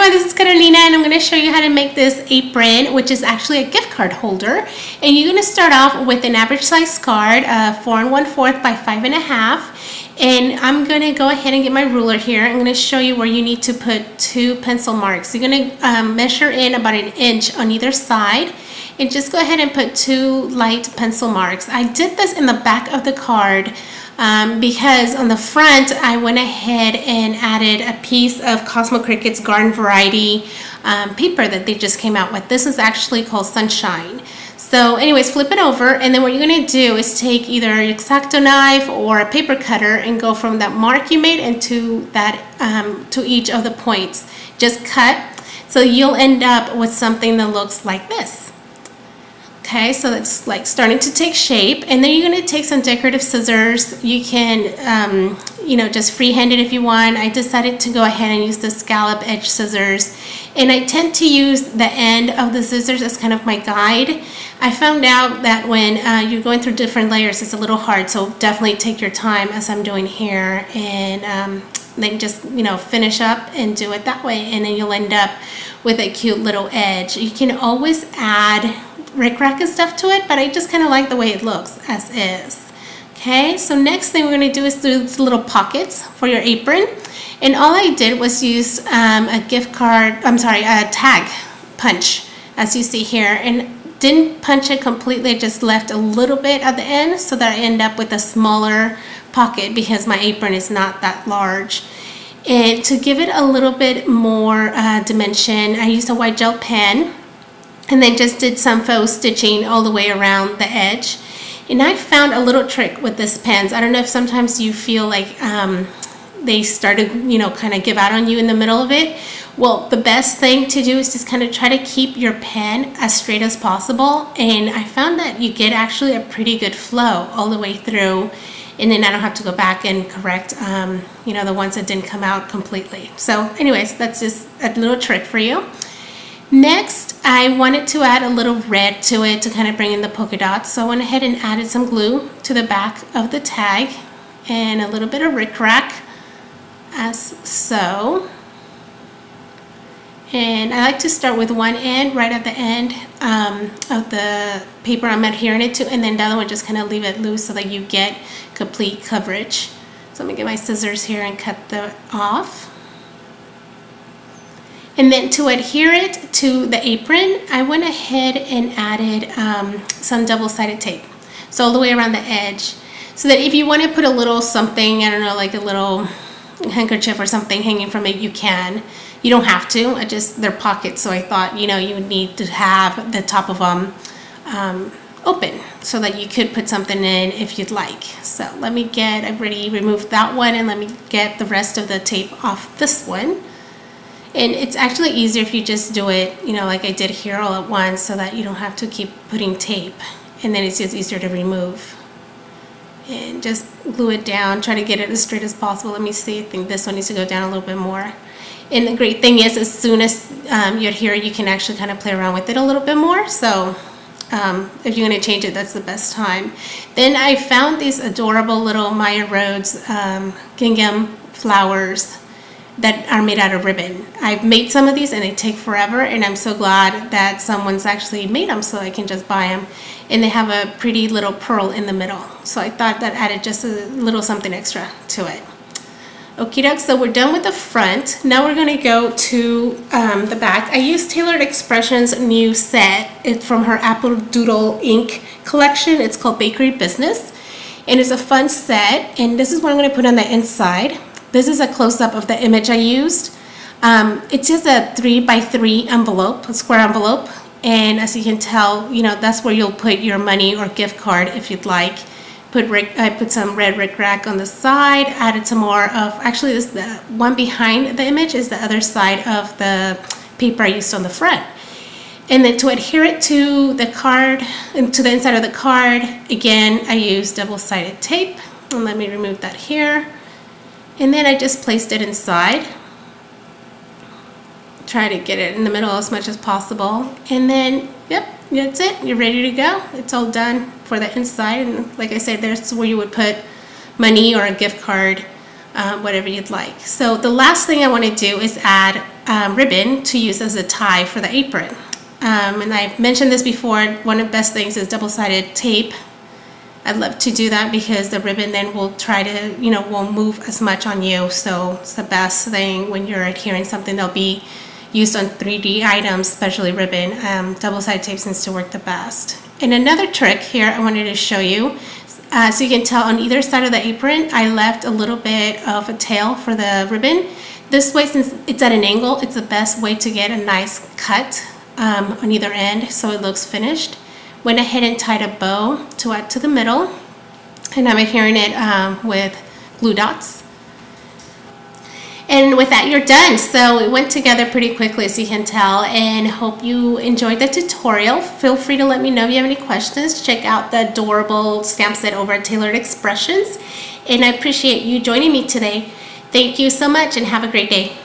everyone, this is Carolina and I'm going to show you how to make this apron, which is actually a gift card holder. And you're going to start off with an average size card, 4 1/4 by 5 1/2. And I'm going to go ahead and get my ruler here. I'm going to show you where you need to put 2 pencil marks. You're going to measure in about 1 inch on either side. And just go ahead and put 2 light pencil marks. I did this in the back of the card because on the front I went ahead and added a piece of Cosmo Cricket's garden variety paper that they just came out with. This is actually called Sunshine. So anyways, flip it over, and then what you're going to do is take either an X-Acto knife or a paper cutter and go from that mark you made into that to each of the points. Just cut, so you'll end up with something that looks like this. Okay, so it's like starting to take shape, and then you're going to take some decorative scissors. You can, you know, just freehand it if you want. I decided to go ahead and use the scallop edge scissors, and I tend to use the end of the scissors as kind of my guide. I found out that when you're going through different layers, it's a little hard, so definitely take your time as I'm doing here, and then just, you know, finish up and do it that way, and then you'll end up with a cute little edge. You can always add rickrack and stuff to it, but I just kind of like the way it looks as is. Okay, so next thing we're going to do is do these little pockets for your apron, and all I did was use a tag punch, as you see here, and didn't punch it completely, just left a little bit at the end so that I end up with a smaller pocket because my apron is not that large. And to give it a little bit more dimension, I used a white gel pen and then just did some faux stitching all the way around the edge. And I found a little trick with this pens. I don't know if sometimes you feel like they started, you know, kind of give out on you in the middle of it. Well, the best thing to do is just kind of try to keep your pen as straight as possible. And I found that you get actually a pretty good flow all the way through. And then I don't have to go back and correct, you know, the ones that didn't come out completely. So anyways, that's just a little trick for you. Next, I wanted to add a little red to it to kind of bring in the polka dots. So I went ahead and added some glue to the back of the tag and a little bit of rickrack, as so. And I like to start with one end right at the end of the paper I'm adhering it to, and then the other one just kind of leave it loose so that you get complete coverage. So I'm going to get my scissors here and cut that off. And then to adhere it to the apron, I went ahead and added some double-sided tape, so all the way around the edge, so that if you want to put a little something, I don't know, like a little handkerchief or something hanging from it, you can. You don't have to. They're pockets, so I thought, you know, you would need to have the top of them open so that you could put something in if you'd like. So let me get, I've already removed that one, and let me get the rest of the tape off this one. And it's actually easier if you just do it, you know, like I did here all at once, so that you don't have to keep putting tape, and then it's just easier to remove. And just glue it down, try to get it as straight as possible. Let me see, I think this one needs to go down a little bit more. And the great thing is, as soon as you adhere, you can actually kind of play around with it a little bit more. So if you're going to change it, that's the best time. Then I found these adorable little Maya Rhodes gingham flowers that are made out of ribbon. I've made some of these and they take forever, and I'm so glad that someone's actually made them so I can just buy them. And they have a pretty little pearl in the middle, so I thought that added just a little something extra to it. Okie doke, so we're done with the front. Now we're going to go to the back. I used Tailored Expressions' new set. It's from her Apple Doodle ink collection. It's called Bakery Business, and it's a fun set. And this is what I'm going to put on the inside. This is a close-up of the image I used. It's just a 3 by 3 envelope, a square envelope, and as you can tell, you know, that's where you'll put your money or gift card if you'd like. I put some red rickrack on the side, added some more of, actually this, the one behind the image is the other side of the paper I used on the front. And then to adhere it to the card, and to the inside of the card, again, I used double-sided tape. And let me remove that here. And then I just placed it inside. Try to get it in the middle as much as possible. And then, yep, that's it. You're ready to go. It's all done for the inside. And like I said, there's where you would put money or a gift card, whatever you'd like. So the last thing I want to do is add ribbon to use as a tie for the apron. And I've mentioned this before, one of the best things is double-sided tape. I love to do that because the ribbon then will try to, won't move as much on you. So it's the best thing when you're adhering something that'll be used on 3D items, especially ribbon. Double-sided tape seems to work the best. And another trick here I wanted to show you, so you can tell on either side of the apron, I left a little bit of a tail for the ribbon. This way, since it's at an angle, it's the best way to get a nice cut on either end so it looks finished. Went ahead and tied a bow to add to the middle, and I'm adhering it with glue dots. And with that, you're done. So it went together pretty quickly, as you can tell, and hope you enjoyed the tutorial. Feel free to let me know if you have any questions. Check out the adorable stamp set over at Tailored Expressions, and I appreciate you joining me today. Thank you so much and have a great day.